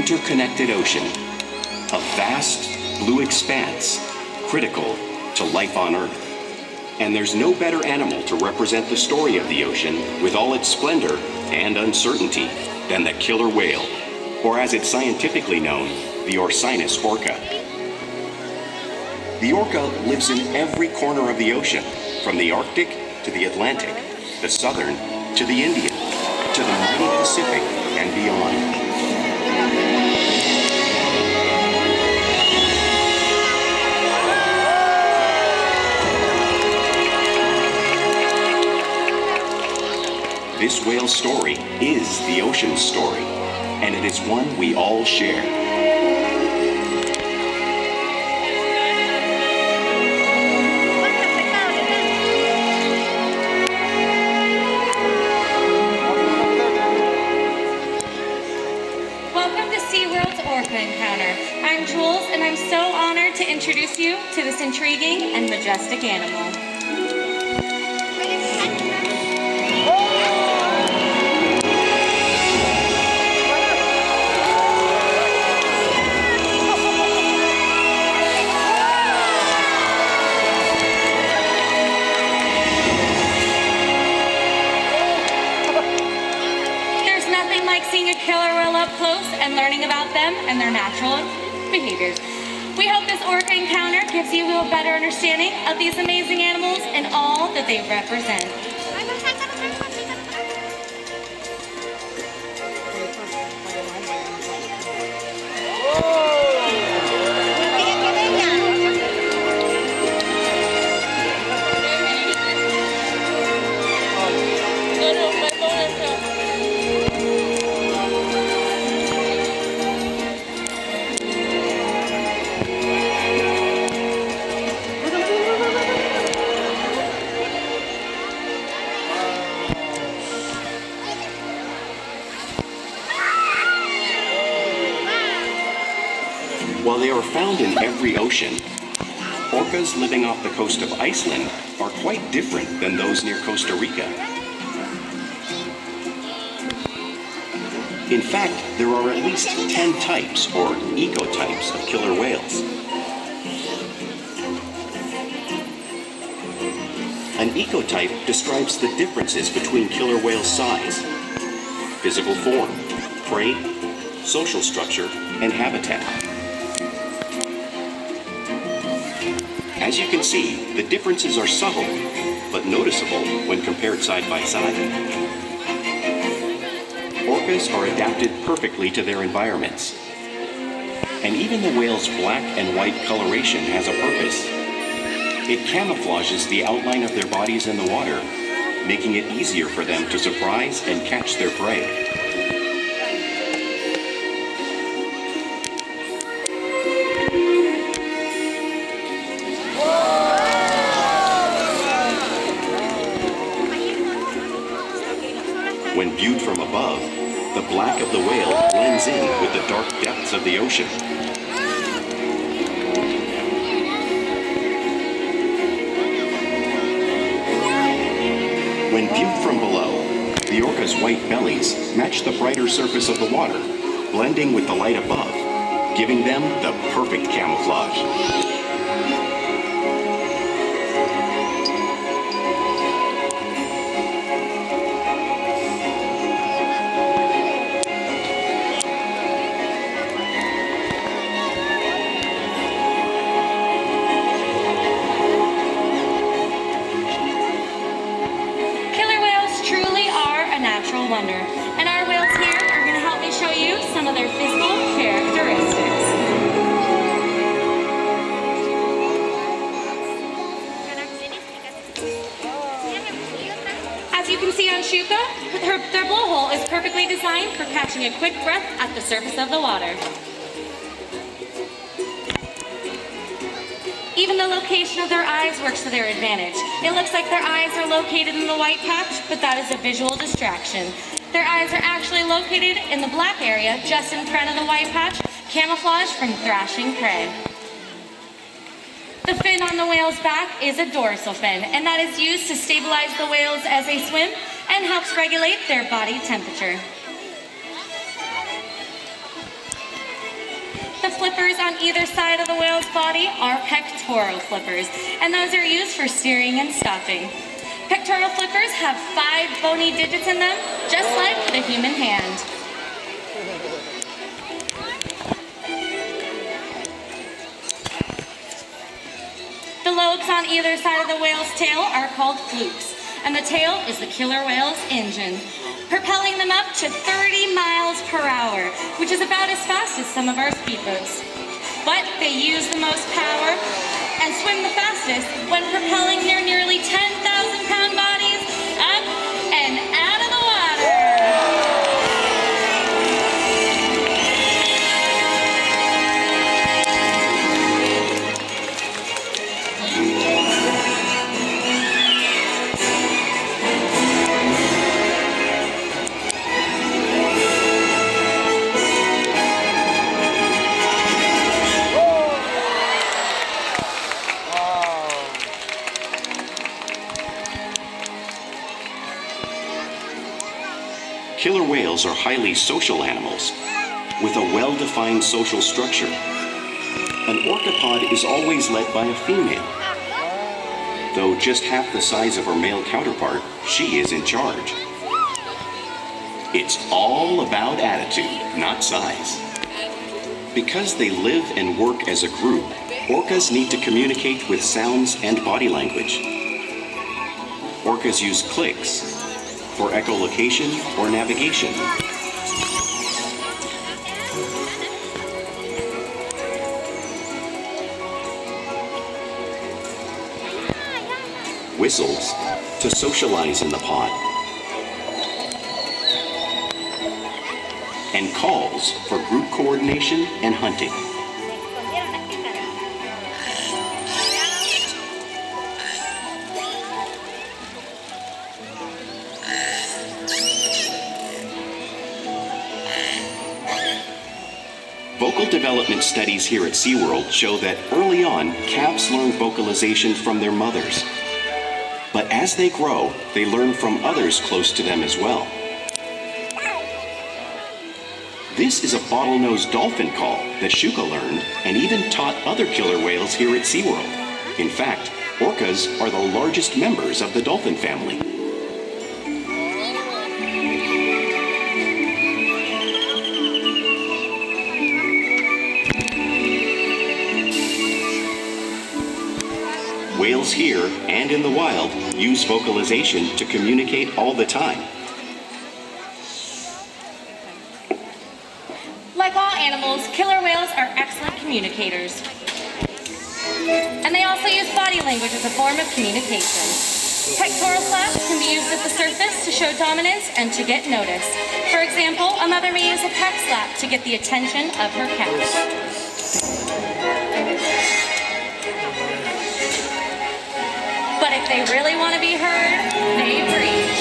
interconnected ocean, a vast blue expanse critical to life on Earth. And there's no better animal to represent the story of the ocean with all its splendor and uncertainty than the killer whale, or as it's scientifically known, the Orcinus orca. The orca lives in every corner of the ocean, from the Arctic to the Atlantic, the Southern to the Indian, to the mighty Pacific and beyond. This whale's story is the ocean's story, and it is one we all share. Welcome to SeaWorld's Orca Encounter. I'm Jules, and I'm so honored to introduce you to this intriguing and majestic animal. Seeing a killer whale up close and learning about them and their natural behaviors. We hope this orca encounter gives you a better understanding of these amazing animals and all that they represent. While they are found in every ocean, orcas living off the coast of Iceland are quite different than those near Costa Rica. In fact, there are at least 10 types or ecotypes of killer whales. An ecotype describes the differences between killer whales' size, physical form, prey, social structure, and habitat. As you can see, the differences are subtle, but noticeable when compared side by side. Orcas are adapted perfectly to their environments. And even the whale's black and white coloration has a purpose. It camouflages the outline of their bodies in the water, making it easier for them to surprise and catch their prey. When viewed from above, the black of the whale blends in with the dark depths of the ocean. When viewed from below, the orca's white bellies match the brighter surface of the water, blending with the light above, giving them the perfect camouflage. Wonder. And our whales here are going to help me show you some of their physical characteristics. As you can see on Shouka, their blowhole is perfectly designed for catching a quick breath at the surface of the water. Even the location of their eyes works to their advantage. It looks like their eyes are located in the white patch, but that is a visual distraction. Their eyes are actually located in the black area just in front of the white patch, camouflaged from thrashing prey. The fin on the whale's back is a dorsal fin, and that is used to stabilize the whales as they swim and helps regulate their body temperature. flippers on either side of the whale's body are pectoral flippers, and those are used for steering and stopping. Pectoral flippers have 5 bony digits in them, just like the human hand. The lobes on either side of the whale's tail are called flukes, and the tail is the killer whale's engine, propelling them up to 30 miles per hour, which is about as fast as some of our speedboats. But they use the most power and swim the fastest when propelling their nearly 10,000-pound bodies up and out of the water. Killer whales are highly social animals with a well-defined social structure. An orcapod is always led by a female. Though just half the size of her male counterpart, she is in charge. It's all about attitude, not size. Because they live and work as a group, orcas need to communicate with sounds and body language. Orcas use clicks for echolocation or navigation. Whistles to socialize in the pod. And calls for group coordination and hunting. Vocal development studies here at SeaWorld show that early on, calves learn vocalization from their mothers. But as they grow, they learn from others close to them as well. This is a bottlenose dolphin call that Shouka learned and even taught other killer whales here at SeaWorld. In fact, orcas are the largest members of the dolphin family. Whales here and in the wild use vocalization to communicate all the time. Like all animals, killer whales are excellent communicators. And they also use body language as a form of communication. Pectoral slaps can be used at the surface to show dominance and to get noticed. For example, a mother may use a pec slap to get the attention of her calf. But if they really want to be heard, they reach.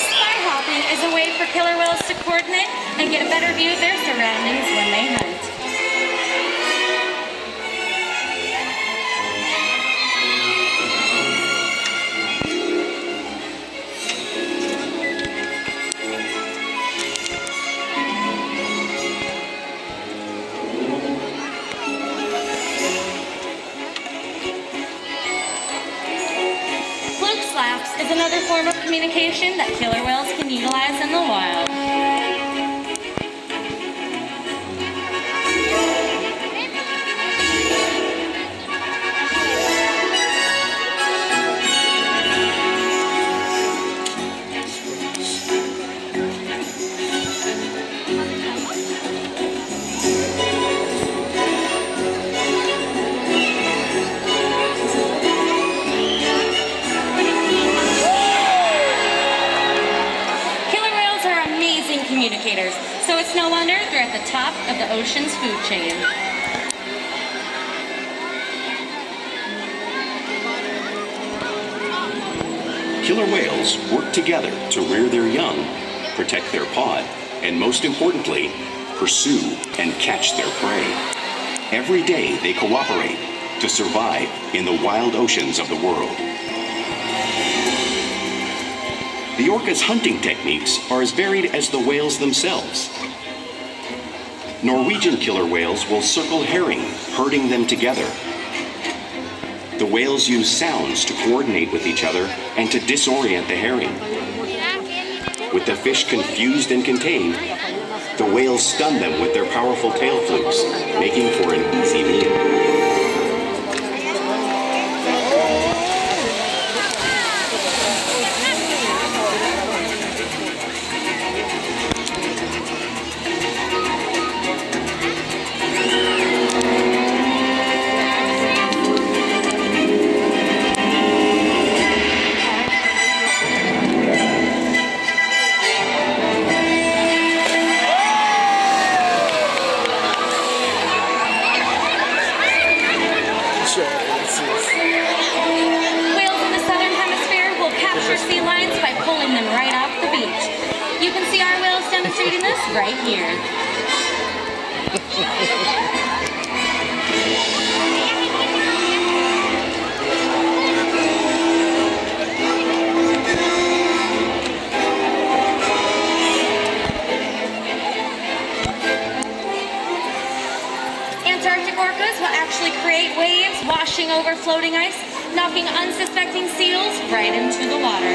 Spy hopping is a way for killer whales to coordinate and get a better view of their surroundings when they hunt. Fluke slaps is another form of communication that killer whales can utilize in the wild. Communicators, so it's no wonder they're at the top of the ocean's food chain. Killer whales work together to rear their young, protect their pod, and most importantly, pursue and catch their prey. Every day they cooperate to survive in the wild oceans of the world. The orca's hunting techniques are as varied as the whales themselves. Norwegian killer whales will circle herring, herding them together. The whales use sounds to coordinate with each other and to disorient the herring. With the fish confused and contained, the whales stun them with their powerful tail flukes, making for an easy meal. Right here. Antarctic orcas will actually create waves washing over floating ice, knocking unsuspecting seals right into the water.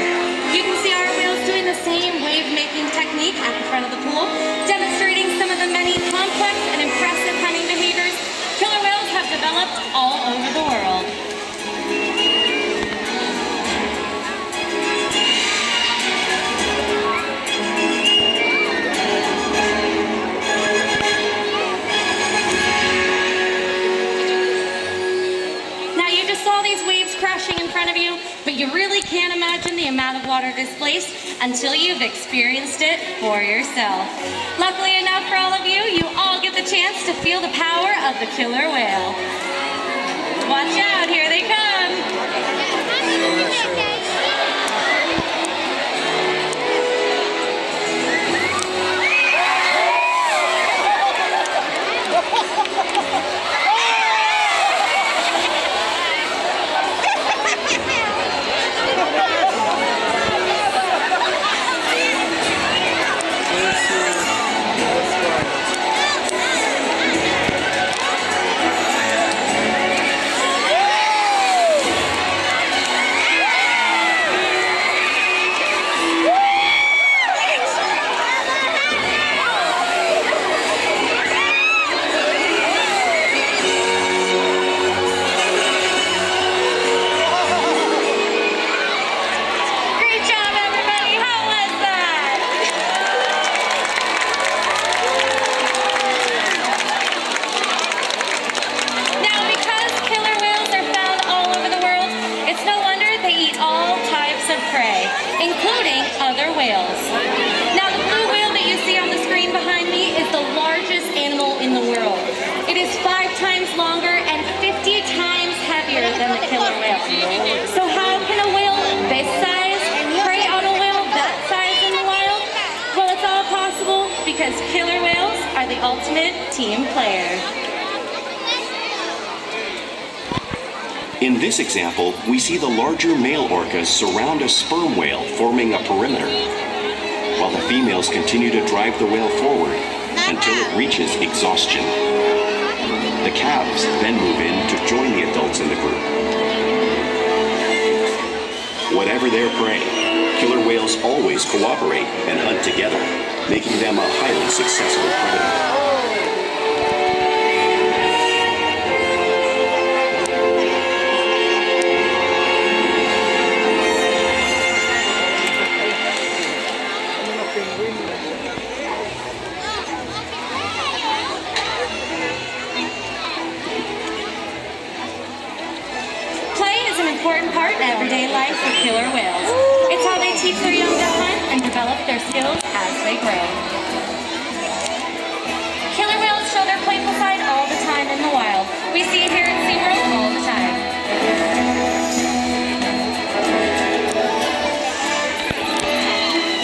You can see our whales doing the same wave-making technique at the front of the pool, demonstrating some of the many complex and impressive hunting behaviors killer whales have developed all over the world. Crashing in front of you, but you really can't imagine the amount of water displaced until you've experienced it for yourself. Luckily enough for all of you, you all get the chance to feel the power of the killer whale. Watch out, here they come! Because killer whales are the ultimate team player. In this example, we see the larger male orcas surround a sperm whale, forming a perimeter, while the females continue to drive the whale forward until it reaches exhaustion. The calves then move in to join the adults in the group. Whatever their prey, killer whales always cooperate and hunt together, making them a highly successful predator. Important part in everyday life for killer whales. It's how they teach their young to hunt and develop their skills as they grow. Killer whales show their playful side all the time in the wild. We see it here at SeaWorld all the time.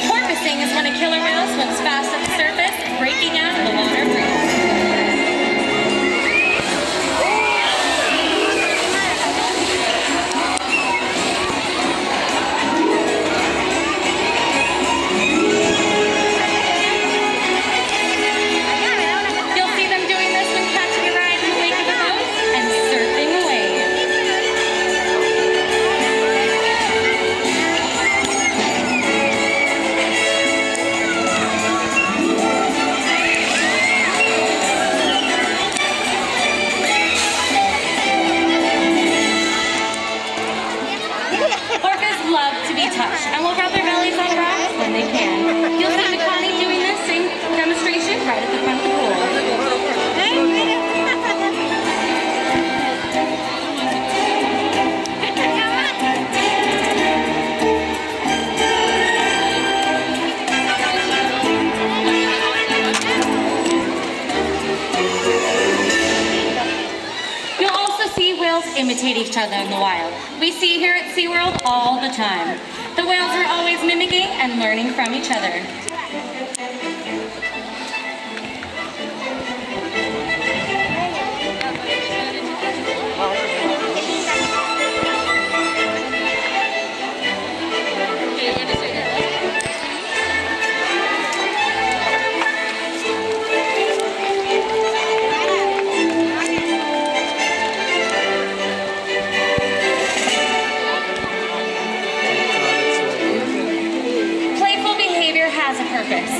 Porpoising is when a killer whale swims fast at the surface, breaking out of the water breeze. touch and will rub their bellies on rocks when they can. You'll see Makani doing this same demonstration right at the front of the pool. Imitate each other in the wild. We see here at SeaWorld all the time. The whales are always mimicking and learning from each other. Purpose.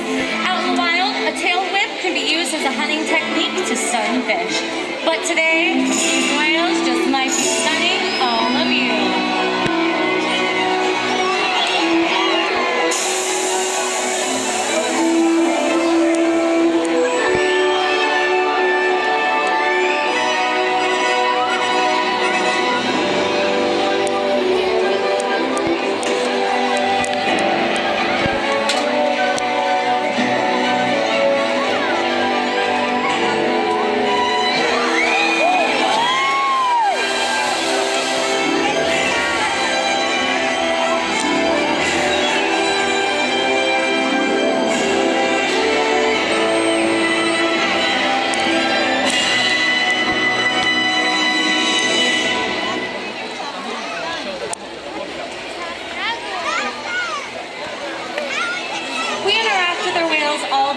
Out in the wild, a tail whip can be used as a hunting technique to stun fish. But today, these whales just might be stunning all of you.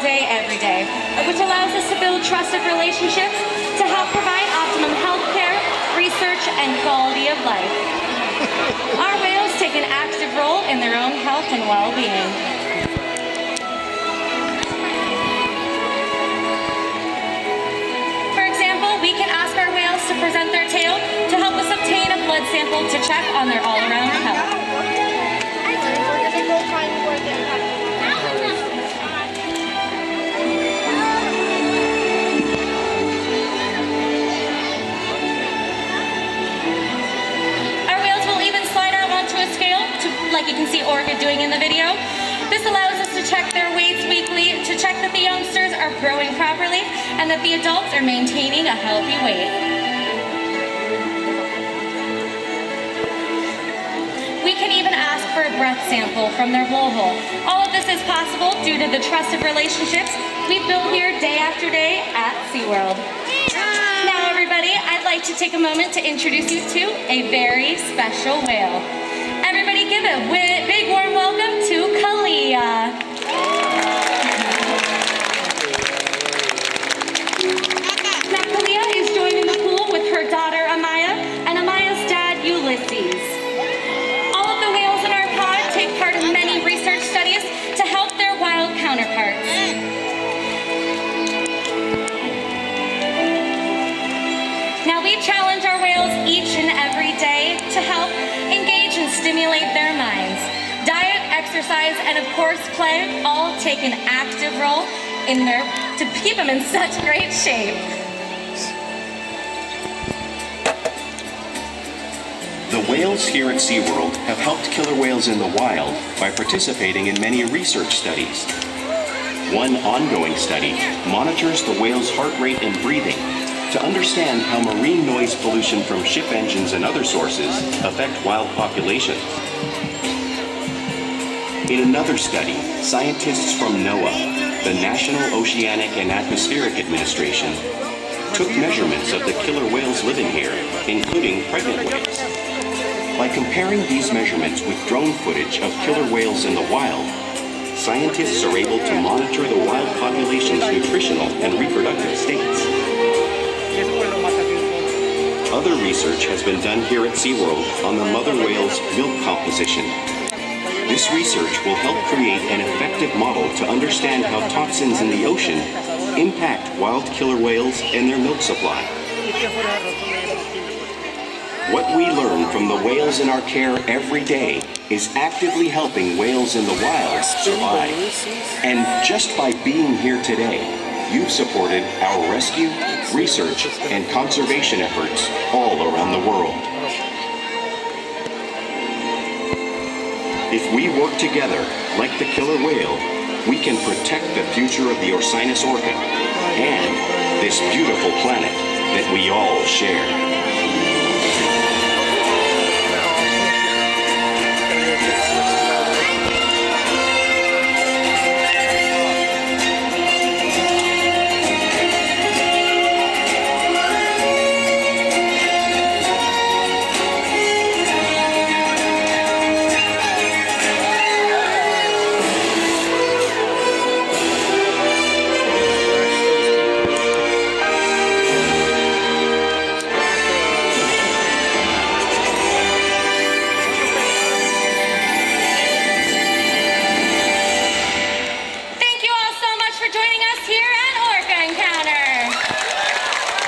Every day, which allows us to build trusted relationships to help provide optimum health care, research, and quality of life. Our whales take an active role in their own health and well-being. For example, we can ask our whales to present their tail to help us obtain a blood sample to check on their all-around health. Like you can see Orca doing in the video. This allows us to check their weights weekly to check that the youngsters are growing properly and that the adults are maintaining a healthy weight. We can even ask for a breath sample from their blowhole. All of this is possible due to the trusted relationships we've built here day after day at SeaWorld. Now everybody, I'd like to take a moment to introduce you to a very special whale. Everybody give a big warm welcome to Kalia. Now Kalia is joining the pool with her daughter Amaya and Amaya's dad Ulises. All of the whales in our pod take part in many research studies to help their wild counterparts. Now we challenge our whales each and every day to help engage and stimulate their minds. Diet, exercise, and of course play all take an active role in to keep them in such great shape. The whales here at SeaWorld have helped killer whales in the wild by participating in many research studies. One ongoing study monitors the whale's heart rate and breathing to understand how marine noise pollution from ship engines and other sources affect wild populations. In another study, scientists from NOAA, the National Oceanic and Atmospheric Administration, took measurements of the killer whales living here, including pregnant whales. By comparing these measurements with drone footage of killer whales in the wild, scientists are able to monitor the wild population's nutritional and reproductive states. Other research has been done here at SeaWorld on the mother whale's milk composition. This research will help create an effective model to understand how toxins in the ocean impact wild killer whales and their milk supply. What we learn from the whales in our care every day is actively helping whales in the wild survive. And just by being here today, you've supported our rescue, research, and conservation efforts all around the world. If we work together, like the killer whale, we can protect the future of the Orcinus orca and this beautiful planet that we all share.